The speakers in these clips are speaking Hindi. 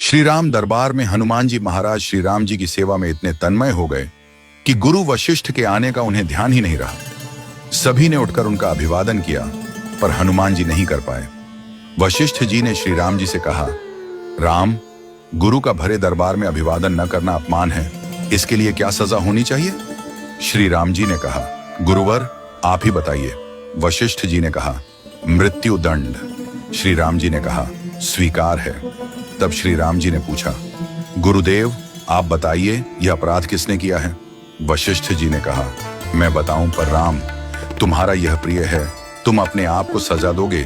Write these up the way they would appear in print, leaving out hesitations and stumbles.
श्री राम दरबार में हनुमान जी महाराज श्री राम जी की सेवा में इतने तन्मय हो गए कि गुरु वशिष्ठ के आने का उन्हें ध्यान ही नहीं रहा। सभी ने उठकर उनका अभिवादन किया, पर हनुमान जी नहीं कर पाए। वशिष्ठ जी ने श्री राम जी से कहा, राम, गुरु का भरे दरबार में अभिवादन न करना अपमान है, इसके लिए क्या सजा होनी चाहिए? श्री राम जी ने कहा, गुरुवर आप ही बताइए। वशिष्ठ जी ने कहा, मृत्यु दंड। श्री राम जी ने कहा, स्वीकार है। तब श्री राम जी ने पूछा, गुरुदेव आप बताइए यह अपराध किसने किया है? वशिष्ठ जी ने कहा, मैं बताऊं पर राम, तुम्हारा यह प्रिय है, तुम अपने आप को सजा दोगे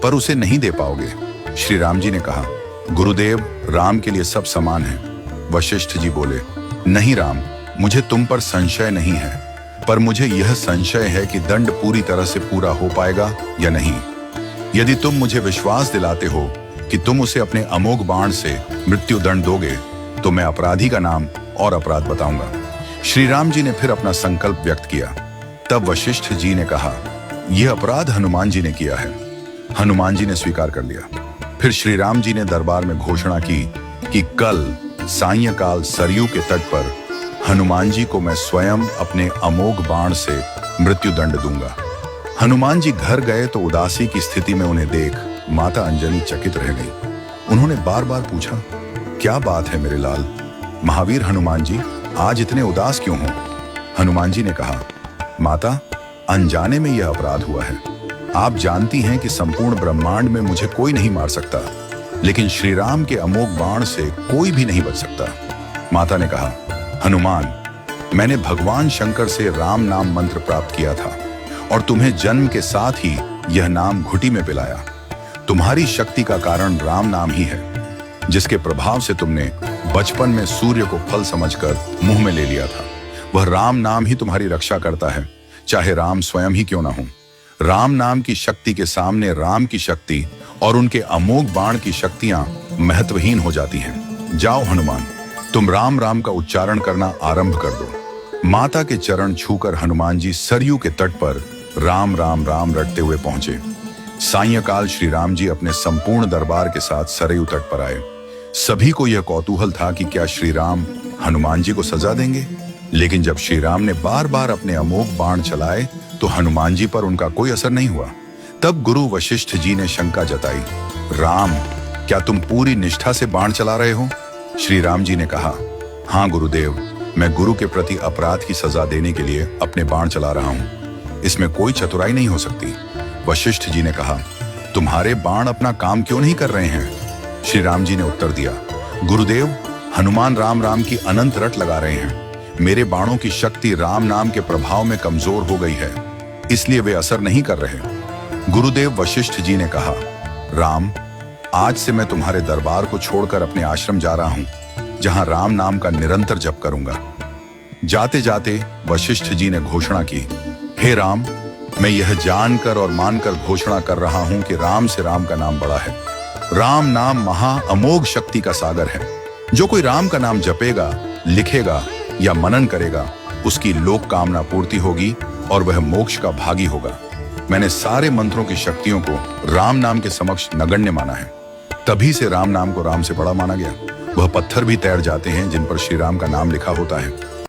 पर उसे नहीं दे पाओगे। श्री राम जी ने कहा, गुरुदेव राम के लिए सब समान है। वशिष्ठ जी बोले, नहीं राम, मुझे तुम पर संशय नहीं है, पर मुझे यह संशय है कि दंड पूरी तरह से पूरा हो पाएगा या नहीं। यदि तुम मुझे विश्वास दिलाते हो कि तुम उसे अपने अमोघ बाण से मृत्यु दंड दोगे तो मैं अपराधी का नाम और अपराध बताऊंगा। श्री राम जी ने फिर अपना संकल्प व्यक्त किया। तब वशिष्ठ जी ने कहा, यह अपराध हनुमान जी ने किया है। हनुमान जी ने स्वीकार कर लिया। फिर श्री राम जी ने दरबार में घोषणा की कि कल सायंकाल सरयू के तट पर हनुमान जी को मैं स्वयं अपने अमोघ बाण से मृत्यु दंड दूंगा। हनुमान जी घर गए तो उदासी की स्थिति में उन्हें देख माता अंजनी चकित रह गई। उन्होंने बार बार पूछा, क्या बात है मेरे लाल? महावीर हनुमान जी आज इतने उदास क्यों हो? हनुमान जी ने कहा, माता, अनजाने में यह अपराध हुआ है। आप जानती हैं कि संपूर्ण ब्रह्मांड में मुझे कोई नहीं मार सकता, लेकिन श्री राम के अमोघ बाण से कोई भी नहीं बच सकता। माता ने कहा, हनुमान, मैंने भगवान शंकर से राम नाम मंत्र प्राप्त किया था और तुम्हें जन्म के साथ ही यह नाम घुटी में पिलाया। तुम्हारी शक्ति का कारण राम नाम ही है, जिसके प्रभाव से तुमने बचपन में सूर्य को फल समझकर मुंह में ले लिया था। वह राम नाम ही तुम्हारी रक्षा करता है, चाहे राम स्वयं ही क्यों ना हो। राम नाम की शक्ति के सामने राम की शक्ति और उनके अमोघ बाण की शक्तियां महत्वहीन हो जाती हैं। जाओ हनुमान, तुम राम राम का उच्चारण करना आरंभ कर दो। माता के चरण छूकर हनुमान जी सरयू के तट पर राम राम राम रटते हुए पहुंचे। सायंकाल श्री राम जी अपने संपूर्ण दरबार के साथ सरयू तट पर आए। सभी को यह कौतूहल था कि क्या श्री राम हनुमान जी को सजा देंगे, लेकिन जब श्री राम ने बार बार अपने अमोघ बाण चलाए तो हनुमान जी पर उनका कोई असर नहीं हुआ। तब गुरु वशिष्ठ जी ने शंका जताई, राम, क्या तुम पूरी निष्ठा से बाण चला रहे हो? श्री राम जी ने कहा, हाँ गुरुदेव, मैं गुरु के प्रति अपराध की सजा देने के लिए अपने बाण चला रहा हूँ। इसमें कोई चतुराई नहीं हो सकती। वशिष्ठ जी ने कहा, तुम्हारे बाण अपना काम क्यों नहीं कर रहे हैं? श्री राम जी ने उत्तर दिया, गुरुदेव, हनुमान राम राम की अनंत रट लगा रहे हैं। मेरे बाणों की शक्ति राम नाम के प्रभाव में कमजोर हो गई है, इसलिए वे असर नहीं कर रहे। गुरुदेव वशिष्ठ जी ने कहा, राम, आज से मैं तुम्हारे दरबार को छोड़कर अपने आश्रम जा रहा हूं, जहां राम नाम का निरंतर जप करूंगा। जाते जाते वशिष्ठ जी ने घोषणा की, हे राम, मैं यह जानकर और मानकर घोषणा कर रहा हूं कि राम से राम का नाम बड़ा है। राम नाम महा अमोघ शक्ति का सागर है। जो कोई राम का नाम जपेगा, लिखेगा या मनन करेगा, उसकी लोक कामना पूर्ति होगी और वह मोक्ष का भागी होगा। मैंने सारे मंत्रों की शक्तियों को राम नाम के समक्ष नगण्य माना है। तभी से राम नाम को राम से बड़ा माना गया। वह पत्थर भी तैर जाते हैं जिन पर श्री राम का नाम लिखा होता है।